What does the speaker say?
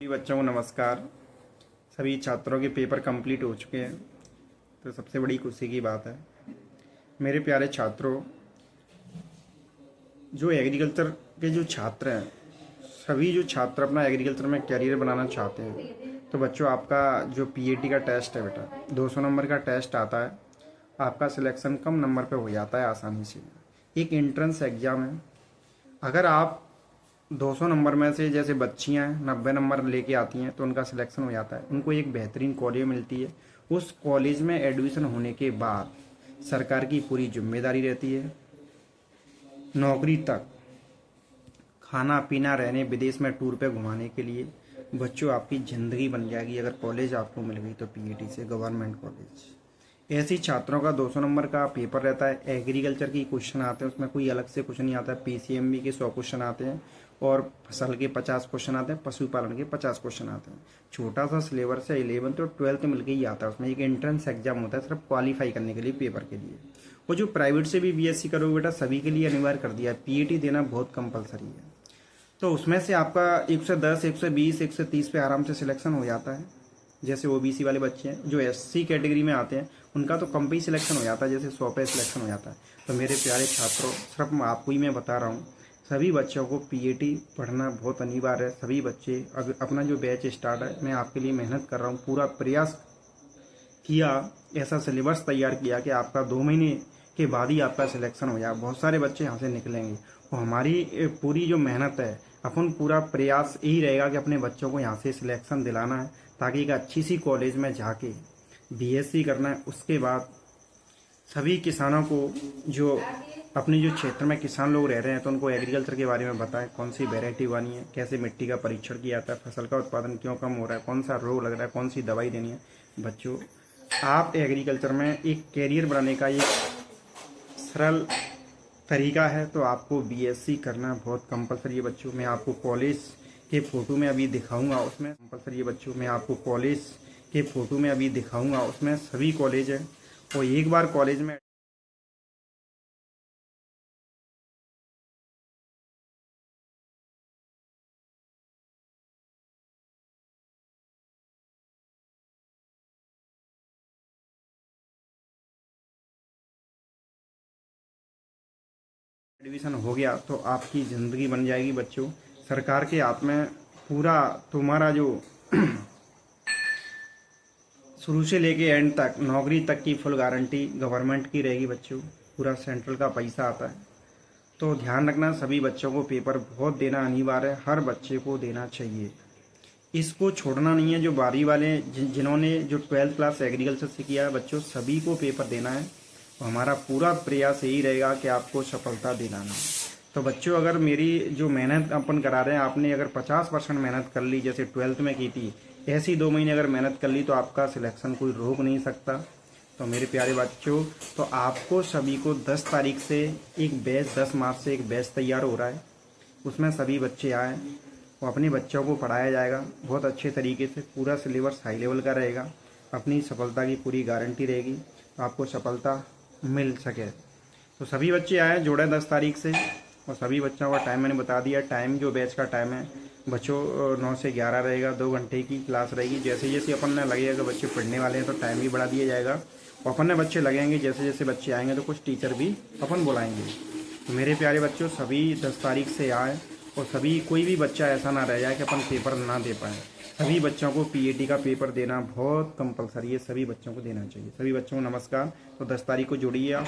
सभी बच्चों को नमस्कार। सभी छात्रों के पेपर कंप्लीट हो चुके हैं, तो सबसे बड़ी खुशी की बात है। मेरे प्यारे छात्रों, जो एग्रीकल्चर के जो छात्र हैं, सभी जो छात्र अपना एग्रीकल्चर में करियर बनाना चाहते हैं, तो बच्चों आपका जो पीएटी का टेस्ट है बेटा, 200 नंबर का टेस्ट आता है। आपका सिलेक्शन कम नंबर पे हो जाता है आसानी से। एक एंट्रेंस एग्ज़ाम है। अगर आप 200 नंबर में से जैसे बच्चियां 90 नंबर लेके आती हैं तो उनका सिलेक्शन हो जाता है, उनको एक बेहतरीन कॉलेज मिलती है। उस कॉलेज में एडमिशन होने के बाद सरकार की पूरी जिम्मेदारी रहती है, नौकरी तक, खाना पीना रहने विदेश में टूर पे घुमाने के लिए। बच्चों आपकी ज़िंदगी बन जाएगी अगर कॉलेज आपको मिल गई तो, पीएटी से गवर्नमेंट कॉलेज। ऐसी छात्रों का 200 नंबर का पेपर रहता है। एग्रीकल्चर की क्वेश्चन आते हैं, उसमें कोई अलग से कुछ नहीं आता है। पीसीएमबी के 100 क्वेश्चन आते हैं और फसल के 50 क्वेश्चन आते हैं, पशुपालन के 50 क्वेश्चन आते हैं। छोटा सा सिलेबस है, 11th और 12th मिलकर ही आता है। उसमें एक एंट्रेंस एग्जाम होता है सिर्फ क्वालिफाई करने के लिए, पेपर के लिए। वो जो प्राइवेट से भी बीएससी करोगे बेटा, सभी के लिए अनिवार्य कर दिया है, पीएटी देना बहुत कंपलसरी है। तो उसमें से आपका 110, 120, 130 पे आराम से सिलेक्शन हो जाता है। जैसे ओबीसी वाले बच्चे हैं जो एससी कैटेगरी में आते हैं, उनका तो कम पे ही सिलेक्शन हो जाता है, जैसे 100 पे सिलेक्शन हो जाता है। तो मेरे प्यारे छात्रों, सिर्फ आपको ही मैं बता रहा हूँ, सभी बच्चों को पीएटी पढ़ना बहुत अनिवार्य है। सभी बच्चे, अगर अपना जो बैच स्टार्ट है, मैं आपके लिए मेहनत कर रहा हूँ, पूरा प्रयास किया, ऐसा सिलेबस तैयार किया कि आपका 2 महीने के बाद ही आपका सिलेक्शन हो जाए। बहुत सारे बच्चे यहाँ से निकलेंगे। और हमारी पूरी जो मेहनत है, अपन पूरा प्रयास यही रहेगा कि अपने बच्चों को यहाँ से सिलेक्शन दिलाना है, ताकि एक अच्छी सी कॉलेज में जाके बीएससी करना है। उसके बाद सभी किसानों को, जो अपने जो क्षेत्र में किसान लोग रह रहे हैं, तो उनको एग्रीकल्चर के बारे में बताएं, कौन सी वैरायटी उगानी है, कैसे मिट्टी का परीक्षण किया जाता है, फसल का उत्पादन क्यों कम हो रहा है, कौन सा रोग लग रहा है, कौन सी दवाई देनी है। बच्चों, आप एग्रीकल्चर में एक कैरियर बनाने का एक सरल तरीका है, तो आपको बीएससी करना बहुत कंपलसरी है बच्चों। मैं आपको कॉलेज के फ़ोटो में अभी दिखाऊंगा, उसमें कंपलसरी है बच्चों। मैं आपको कॉलेज के फ़ोटो में अभी दिखाऊंगा, उसमें सभी कॉलेज है। और एक बार कॉलेज में एडमिशन हो गया तो आपकी ज़िंदगी बन जाएगी बच्चों। सरकार के हाथ में पूरा तुम्हारा जो शुरू से लेके एंड तक नौकरी तक की फुल गारंटी गवर्नमेंट की रहेगी बच्चों। पूरा सेंट्रल का पैसा आता है। तो ध्यान रखना, सभी बच्चों को पेपर बहुत देना अनिवार्य है, हर बच्चे को देना चाहिए। इसको छोड़ना नहीं है। जो 12वीं वाले जिन्होंने जो 12th क्लास एग्रीकल्चर से किया है बच्चों, सभी को पेपर देना है। तो हमारा पूरा प्रयास यही रहेगा कि आपको सफलता दिलाना। तो बच्चों, अगर मेरी जो मेहनत अपन करा रहे हैं, आपने अगर 50% मेहनत कर ली, जैसे 12th में की थी, ऐसी 2 महीने अगर मेहनत कर ली, तो आपका सिलेक्शन कोई रोक नहीं सकता। तो मेरे प्यारे बच्चों, तो आपको सभी को 10 तारीख से एक बैच, 10 मार्च से एक बैच तैयार हो रहा है। उसमें सभी बच्चे आए, वो अपने बच्चों को पढ़ाया जाएगा बहुत अच्छे तरीके से। पूरा सिलेबस हाई लेवल का रहेगा। अपनी सफलता की पूरी गारंटी रहेगी, तो आपको सफलता मिल सके। तो सभी बच्चे आए, जोड़े 10 तारीख से। और सभी बच्चों का टाइम मैंने बता दिया। टाइम जो बैच का टाइम है बच्चों, 9 से 11 रहेगा, 2 घंटे की क्लास रहेगी। जैसे जैसे अपन ने लगेगा कि बच्चे पढ़ने वाले हैं, तो टाइम भी बढ़ा दिया जाएगा। और अपन ने बच्चे लगेंगे, जैसे जैसे बच्चे आएंगे तो कुछ टीचर भी अपन बुलाएंगे। तो मेरे प्यारे बच्चों, सभी 10 तारीख से आए, और सभी, कोई भी बच्चा ऐसा ना रह जाए कि अपन पेपर ना दे पाए। सभी बच्चों को पीएटी का पेपर देना बहुत कंपलसरी है, सभी बच्चों को देना चाहिए। सभी बच्चों को नमस्कार। तो 10 तारीख को जुड़िए आप।